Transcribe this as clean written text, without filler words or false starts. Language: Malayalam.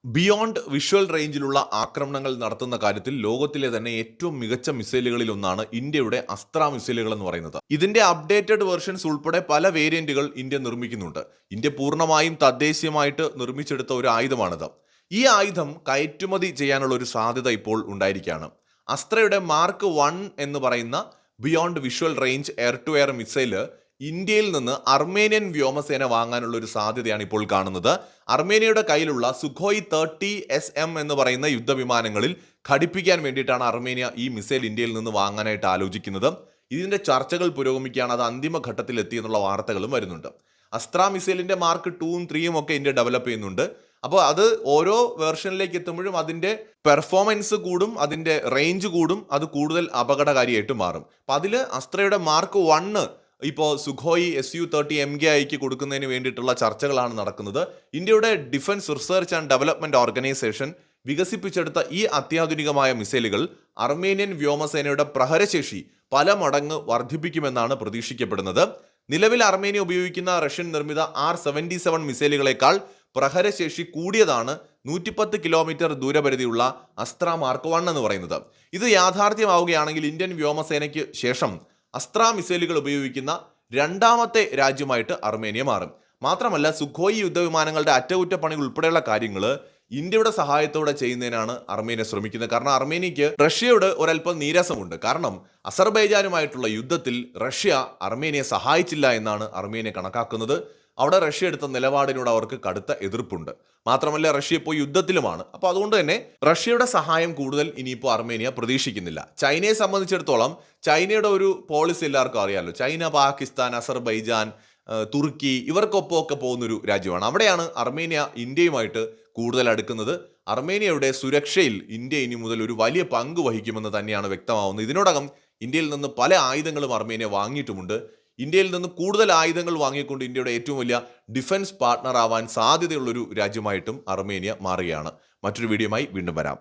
ബിയോണ്ട് വിഷ്വൽ റേഞ്ചിലുള്ള ആക്രമണങ്ങൾ നടത്തുന്ന കാര്യത്തിൽ ലോകത്തിലെ തന്നെ ഏറ്റവും മികച്ച മിസൈലുകളിൽ ഒന്നാണ് ഇന്ത്യയുടെ അസ്ത്ര മിസൈലുകൾ എന്ന് പറയുന്നത്. ഇതിന്റെ അപ്ഡേറ്റഡ് വെർഷൻസ് ഉൾപ്പെടെ പല വേരിയന്റുകൾ ഇന്ത്യ നിർമ്മിക്കുന്നുണ്ട്. ഇന്ത്യ പൂർണ്ണമായും തദ്ദേശീയമായിട്ട് നിർമ്മിച്ചെടുത്ത ഒരു ആയുധമാണിത്. ഈ ആയുധം കയറ്റുമതി ചെയ്യാനുള്ള ഒരു സാധ്യത ഇപ്പോൾ ഉണ്ടായിരിക്കുകയാണ്. അസ്ത്രയുടെ മാർക്ക് 1 എന്ന് പറയുന്ന beyond visual range air to air missile ഇന്ത്യയിൽ നിന്ന് അർമേനിയൻ വ്യോമസേന വാങ്ങാനുള്ള ഒരു സാധ്യതയാണ് ഇപ്പോൾ കാണുന്നത്. അർമേനിയയുടെ കയ്യിലുള്ള സുഖോയ് 30SM എന്ന് പറയുന്ന യുദ്ധവിമാനങ്ങളിൽ ഘടിപ്പിക്കാൻ വേണ്ടിയിട്ടാണ് അർമേനിയ ഈ മിസൈൽ ഇന്ത്യയിൽ നിന്ന് വാങ്ങാനായിട്ട് ആലോചിക്കുന്നത്. ഇതിന്റെ ചർച്ചകൾ പുരോഗമിക്കുകയാണ്. അത് അന്തിമ ഘട്ടത്തിൽ എത്തിയെന്നുള്ള വാർത്തകളും വരുന്നുണ്ട്. അസ്ത്ര മിസൈലിന്റെ മാർക്ക് 2ഉം 3ഉം ഒക്കെ ഇന്ത്യ ഡെവലപ്പ് ചെയ്യുന്നുണ്ട്. അപ്പോൾ അത് ഓരോ വേർഷനിലേക്ക് എത്തുമ്പോഴും അതിന്റെ പെർഫോമൻസ് കൂടും, അതിന്റെ റേഞ്ച് കൂടും, അത് കൂടുതൽ അപകടകാരിയായിട്ട് മാറും. അപ്പം അതിൽ അസ്ത്രയുടെ മാർക്ക് 1 ഇപ്പോൾ സുഖോയ് Su-30MKIക്ക് കൊടുക്കുന്നതിന് വേണ്ടിയിട്ടുള്ള ചർച്ചകളാണ് നടക്കുന്നത്. ഇന്ത്യയുടെ defence research and development organisation വികസിപ്പിച്ചെടുത്ത ഈ അത്യാധുനികമായ മിസൈലുകൾ അർമേനിയൻ വ്യോമസേനയുടെ പ്രഹരശേഷി പല മടങ്ങ് വർദ്ധിപ്പിക്കുമെന്നാണ് പ്രതീക്ഷിക്കപ്പെടുന്നത്. നിലവിൽ അർമേനിയ ഉപയോഗിക്കുന്ന റഷ്യൻ നിർമ്മിത R-77 മിസൈലുകളെക്കാൾ പ്രഹരശേഷി കൂടിയതാണ് 110 കിലോമീറ്റർ ദൂരപരിധിയുള്ള അസ്ത്ര മാർക്ക് 1 എന്ന് പറയുന്നത്. ഇത് യാഥാർത്ഥ്യമാവുകയാണെങ്കിൽ ഇന്ത്യൻ വ്യോമസേനയ്ക്ക് ശേഷം അസ്ത്ര മിസൈലുകൾ ഉപയോഗിക്കുന്ന രണ്ടാമത്തെ രാജ്യമായിട്ട് അർമേനിയ മാറും. മാത്രമല്ല, സുഖോയ് യുദ്ധവിമാനങ്ങളുടെ അറ്റകുറ്റപ്പണി ഉൾപ്പെടെയുള്ള കാര്യങ്ങൾ ഇന്ത്യയുടെ സഹായത്തോടെ ചെയ്യുന്നതിനാണ് അർമേനിയ ശ്രമിക്കുന്നത്. കാരണം അർമേനിയയ്ക്ക് റഷ്യയോട് ഒരല്പം നീരസമുണ്ട്. കാരണം അസർബൈജാനുമായിട്ടുള്ള യുദ്ധത്തിൽ റഷ്യ അർമേനിയെ സഹായിച്ചില്ല എന്നാണ് അർമേനിയ കണക്കാക്കുന്നത്. അവിടെ റഷ്യ എടുത്ത നിലപാടിനോട് അവർക്ക് കടുത്ത എതിർപ്പുണ്ട്. മാത്രമല്ല, റഷ്യ ഇപ്പോൾ യുദ്ധത്തിലുമാണ്. അപ്പോൾ അതുകൊണ്ട് തന്നെ റഷ്യയുടെ സഹായം കൂടുതൽ ഇനിയിപ്പോൾ അർമേനിയ പ്രതീക്ഷിക്കുന്നില്ല. ചൈനയെ സംബന്ധിച്ചിടത്തോളം ചൈനയുടെ ഒരു പോളിസി എല്ലാവർക്കും അറിയാമല്ലോ. ചൈന, പാകിസ്ഥാൻ, അസർബൈജാൻ, തുർക്കി ഇവർക്കൊപ്പമൊക്കെ പോകുന്നൊരു രാജ്യമാണ്. അവിടെയാണ് അർമേനിയ ഇന്ത്യയുമായിട്ട് കൂടുതൽ അടുക്കുന്നത്. അർമേനിയയുടെ സുരക്ഷയിൽ ഇന്ത്യ ഇനി മുതൽ ഒരു വലിയ പങ്ക് വഹിക്കുമെന്ന് തന്നെയാണ് വ്യക്തമാവുന്നത്. ഇതിനോടകം ഇന്ത്യയിൽ നിന്ന് പല ആയുധങ്ങളും അർമേനിയ വാങ്ങിയിട്ടുമുണ്ട്. ഇന്ത്യയിൽ നിന്ന് കൂടുതൽ ആയുധങ്ങൾ വാങ്ങിക്കൊണ്ട് ഇന്ത്യയുടെ ഏറ്റവും വലിയ ഡിഫൻസ് പാർട്ണർ ആവാൻ സാധ്യതയുള്ളൊരു രാജ്യമായിട്ടും അർമേനിയ മാറുകയാണ്. മറ്റൊരു വീഡിയോയുമായി വീണ്ടും വരാം.